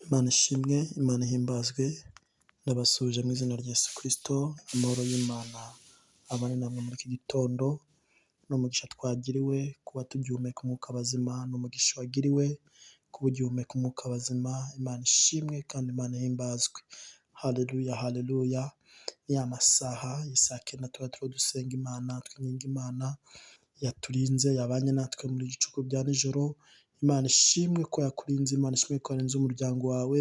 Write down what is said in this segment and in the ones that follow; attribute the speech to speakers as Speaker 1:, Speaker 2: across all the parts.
Speaker 1: Imana ishimwe, Imana ihimbazwe, ndabasuhuje mu izina rya Yesu Kristo, amahoro y'Imana abane namwe muri iki gitondo, n'umugisha twagiriwe kuba tugihumeka umwuka bazima, n'umugisha wagiriwe kuba ugihumeka umwuka bazima, Imana ishimwe kandi Imana ihimbazwe. Haleluya, haleluya. Ni ya masaha y'isaa kenda tuba turiho dusenga Imana, twinginga Imana yaturinze, yabanye natwe muri gicuku bya nijoro. Imana ishimwe ko yakurinze, Imana ishimwe ko yarinze umuryango wawe,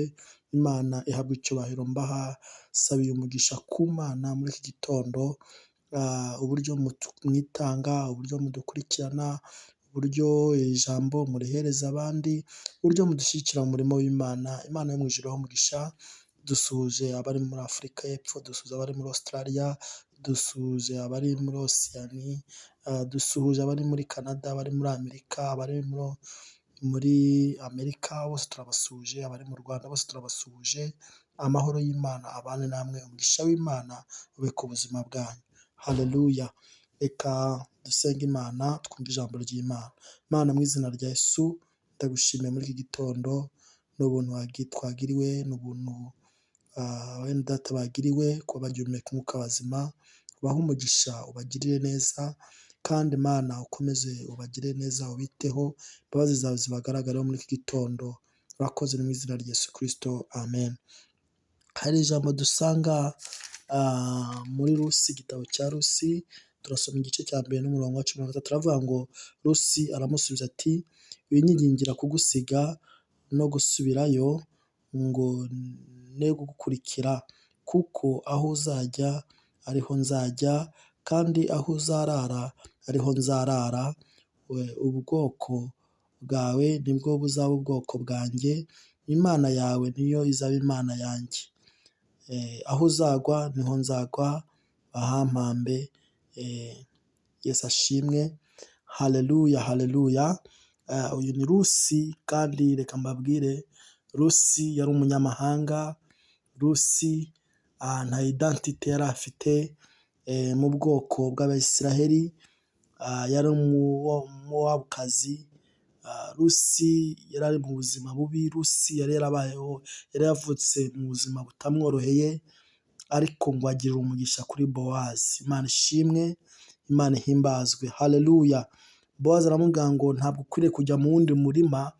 Speaker 1: Imana ihabwa icyubahiro. Mbaha sabiye umugisha ku Mana muri iki gitondo, uburyo mwitanga, uburyo mudukurikirana, uburyo ijambo murihereza abandi, uburyo mudushyigikira mu murimo w'Imana. Imana yo mu ijuru ibahe umugisha. Dusuhuje abari muri Afurika y'Epfo, dusuhuje abari muri Australia, dusuhuje abari muri Oceania, dusuhuje abari muri Canada, abari muri Amerika, abari muri Amerika bose turabasuhuje, abari mu Rwanda bose turabasuhuje. Amahoro y'Imana abane namwe, umugisha w'Imana ube ku buzima bwanyu. Haleluya. Reka dusenge Imana, twumve ijambo ry'Imana. Mana, mu izina rya Yesu ndagushimiye muri iki gitondo, n'ubuntu twagiriwe, n'ubuntu bene data bagiriwe kuba bagihumeka umwuka bazima. Ubahe umugisha, ubagirire neza, kandi Mana ukomeze ubagire neza, ubiteho, imbabazi zawe zibagaragareho muri iki gitondo. Urakoze mu izina rya Yesu Kristo, amen. Hari ijambo dusanga muri Rusi, igitabo cya Rusi, turasoma igice cya mbere n'umurongo wa 13. Turavuga ngo Rusi aramusubiza ati, winyigingira kugusiga no gusubirayo ngo ne gukurikira, kuko aho uzajya ariho nzajya, kandi aho uzarara ariho nzarara. Ubwoko bwawe nibwo buzaba ubwoko bwanjye, Imana yawe niyo izaba Imana yanjye. Aho uzagwa niho nzagwa, bahampambe. Yesu ashimwe. Haleluya, haleluya. Uyu ni Rusi, kandi reka mbabwire, Rusi yari umunyamahanga. Rusi nta identite yari afite mu bwoko bw'Abisiraheli, yari umumowabukazi. Rusi yari ari mu buzima bubi. Rusi yari yarabayeho, yari yavutse mu buzima butamworoheye, ariko ngo agirire umugisha kuri Bowazi. Imana ishimwe, Imana ihimbazwe. Haleluya. Bowazi aramubwira ngo ntabwo ukwiriye kujya mu wundi murima,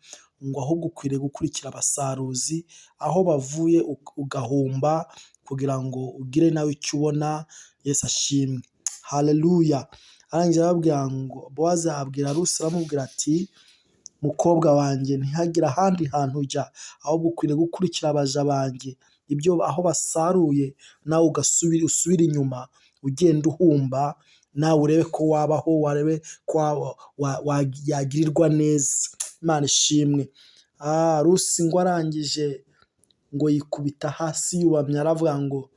Speaker 1: ngo ahubwo ukwiriye gukurikira abasaruzi, aho bavuye ugahumba kugira ngo ugire nawe icyo ubona. Yesu ashimwe. Haleluya. Arangiza arababwira ngo, Bowazi abwira Rusi aramubwira ati, mukobwa wanjye, ntihagire ahandi hantu ujya, ahubwo ukwiriye gukurikira abaja banjye. Ibyo aho basaruye nawe usubire inyuma, ugenda uhumba, nawe urebe ko wabaho, warebe ko yagirirwa neza. Imana ishimwe. Rusi ngo arangije ngo yikubita hasi yubamye, aravuga ngo,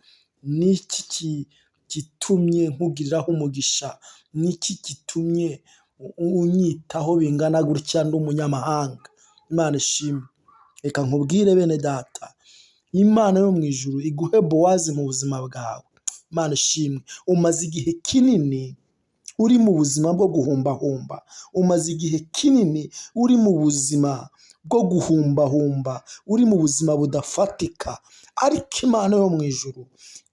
Speaker 1: niki gitumye nkugiriraho umugisha? Niki gitumye unyitaho bingana gutya ndi umunyamahanga? Imana ishimwe. Reka nkubwire bene data, Imana yo mu ijuru iguhe Bowazi mu buzima bwawe. Imana ishimwe. Umaze igihe kinini uri mu buzima bwo guhumbahumba, umaze igihe kinini uri mu buzima bwo guhumbahumba, uri mu buzima budafatika, ariko Imana yo mu ijuru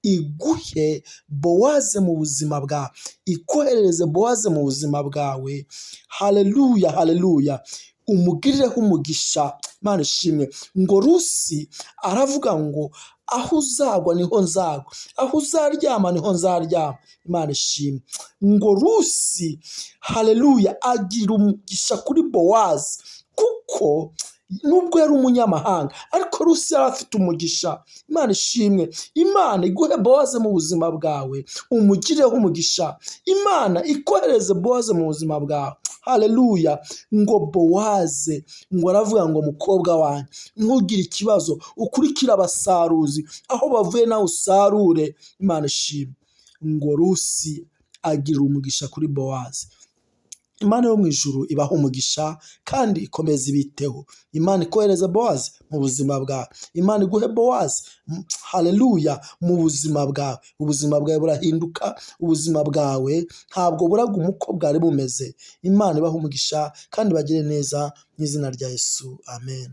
Speaker 1: iguhe Bowazi mu buzima bwawe, ikoherereze Bowazi mu buzima bwawe. Haleluya, haleluya. Umugirireho umugisha. Imana ishimwe. Ngo Rusi aravuga ngo, aho uzagwa niho nzagwa, aho uzaryama niho nzaryama. Imana ishimwe. Ngo Rusi, haleluya, agira umugisha kuri Bowazi, kuko nubwo yari umunyamahanga, ariko Rusi yari afite umugisha. Imana ishimwe. Imana iguhe Bowazi mu buzima bwawe, umugireho umugisha. Imana ikohereze Bowazi mu buzima bwawe. Haleluya. Ngo Bowazi ngo aravuga ngo, mukobwa wanjye, ntugire ikibazo, ukurikire abasaruzi, aho bavuye nawe usarure. Imana ishimwe. Ngo Rusi agira umugisha kuri Bowazi. Imana yo mu ijuru ibaha umugisha, kandi ikomeza ibiteho. Imana ikohereza Bowazi mu buzima bwawe. Imana iguhe Bowazi, haleluya, mu buzima bwawe. Ubuzima bwawe burahinduka, ubuzima bwawe ntabwo buraguma uko bwari bumeze. Imana ibaha umugisha kandi bagire neza, mu izina rya Yesu, amen.